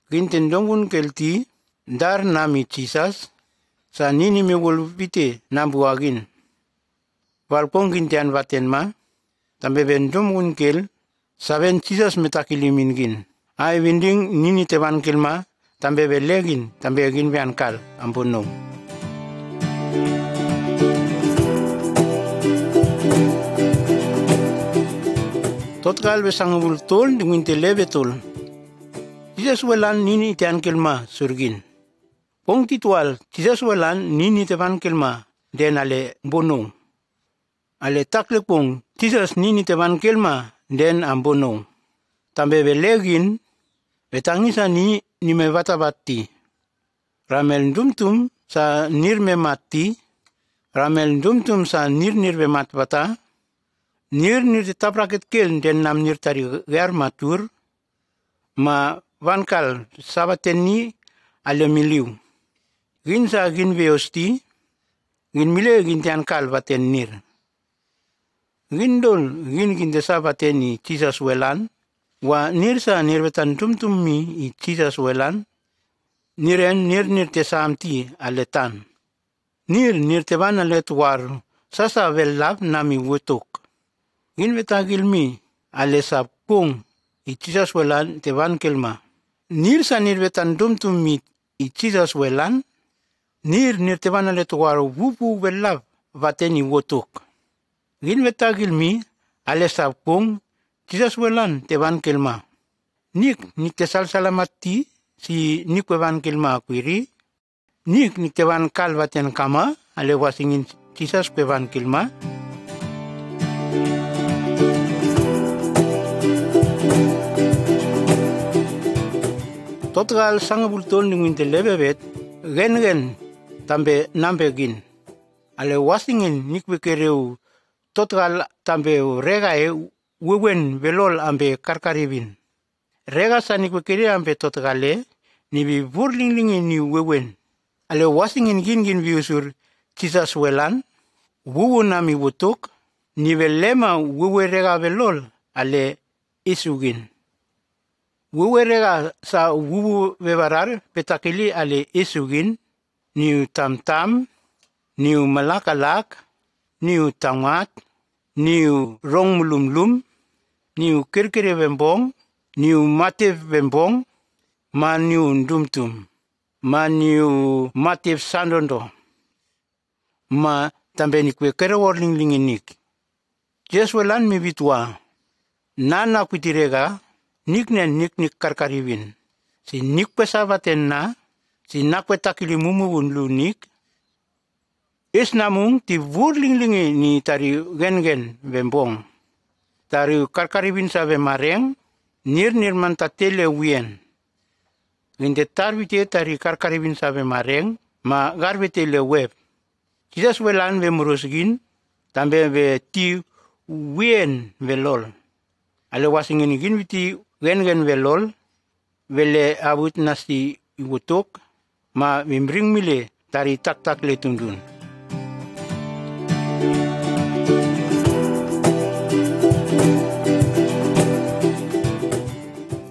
gintendongun kelti dar nami Jesus sa nini me wolvite nambuagin. Valpong gintian vatenma tambe vendom kel saben Jesus metakilimin gin. Ai winding nini tevan kelma tambe belegin tambe gin viankal ampunong. Totkal besang bultol dengan telebetul. Jesus welan nini tian kelma surgin. Pong titual Jesus welan nini tevan kelma den ale bonong. Ale takle pong Jesus nini tevan kelma den ambonong. Tambe belegin betangisa ni me vatabati. Ramel dumtum sa nirme mati. Ramel dumtum sa nirve matvata. Nir taprakit kel den nam nir tari ger matur ma vankal sabateni ale miliu. Gin sa gin veosti gin mile gin tian kal vaten nir. Gindol gin de sabateni Jesus welan wa nir sa nir vetan tumtum mi I Jesus welan niren nir te samti ale tan. Nir te van ale tuar sasa velab nami wotok. Gin vetagil mi ale sa pung I Jesus welan te van kelma. Nir sa nir vetan dumtum mi I Jesus welan. Nir te van ale tuar wupu velab vateni wotok. Gin vetagil mi ale sa pung Jesus welan te van kelma. Nik te salamati si nik van kelma kuiri. Nik te van kal vaten kama ale wasingin Jesus van kelma. Total sangabulton dengan telebebet gen tambe nambe gin. Ale wasingin nikbekereu total tambe regae wewen velol ambe karkaribin. Rega sa nikbekere ambe totale nibi burlinglingi ni wewen. Ale wasingin gin viusur Jesus welan wuwu nami wutuk nivelema wewe rega velol ale isugin. Wuwerega sa wuwu bevarar petakili ale isugin, niu tamtam, niu malakalak, niu tangat, niu rong mulumlum, niu kirkire bembong, niu matif bembong, ma niu ndumtum, ma niu matif sandondo, ma tambe nikwe kereworling linginik. Jeswelan mi bitwa, nana kutirega, nik karkaribin. Si nik pesabaten na, si nakwe takili mumugun lunik, is namung ti burlinglingi ni tari gen bembong. Tari karkaribin sa bemareng, nir mantatele wien. Ginde tarbite tari karkaribin sa bemareng, ma garbete le web. Jesus welan bemurusgin, tambe be ti wien velol. Ale wasingin gin viti gen velol, vele abut nasi ibutok, ma bimbring mile tari tak le tundun.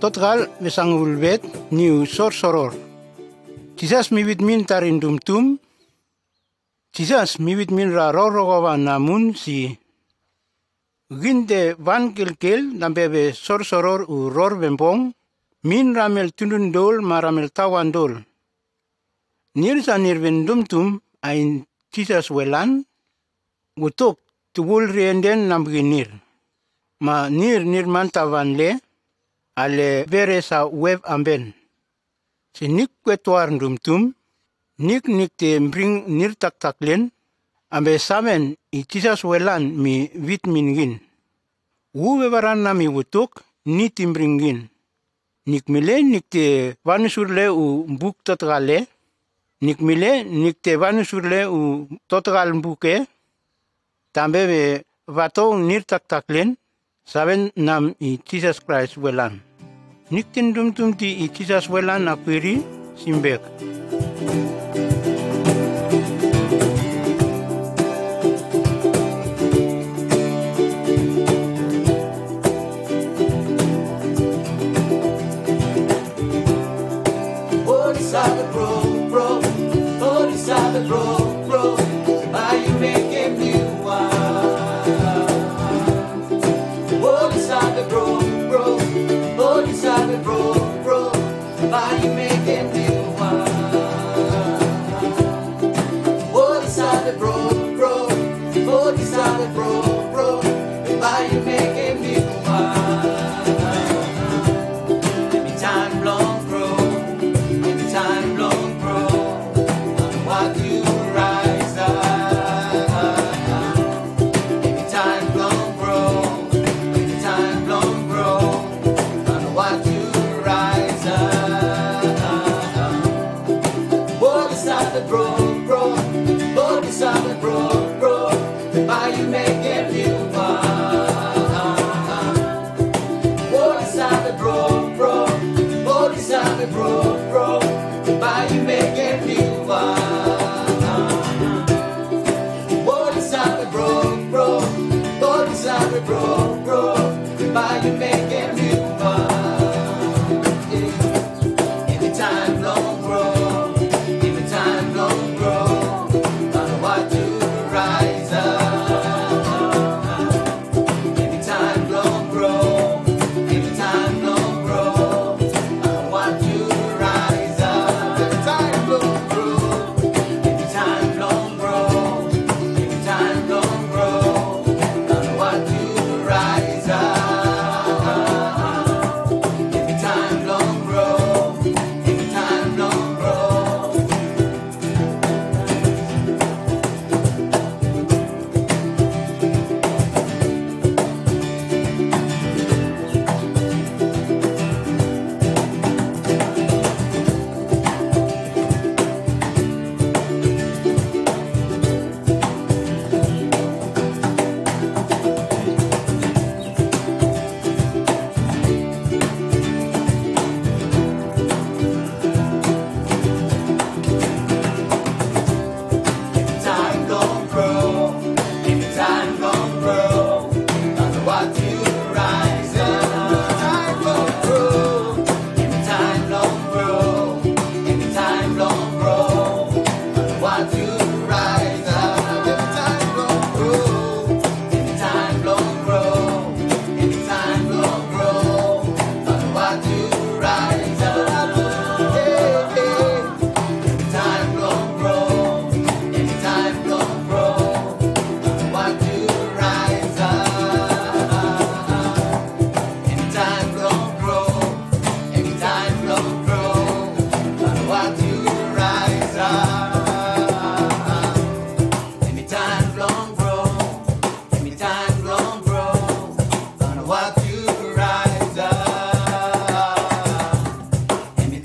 Total besang ulbet niu soror. Jesus mibit min tarin dumtum, Jesus mibit min ra rorogawa namun si ginde van kel nambebe soror u ror bembong Min ramel tunundol ma ramel tawandol. Nir sa nirven dumtum ain Jesus welan, utok tugul rienden namginir. Ma nir man tawanle, ale vere sa web amben. Si nik kwetwar dumtum, nik te bring nir taklen, ambe samen I Jesus welan mi vit mingin. Uwe varan na mi utok, ni timbringin. Nik mile nik te vanusurle u buk totgale, nik mile nik te vanusurle u totgal buke, tambe be vato nir taklen, saben nam I Jesus Christ welan. Nik tindum ti I Jesus welan akwiri simbek.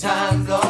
Time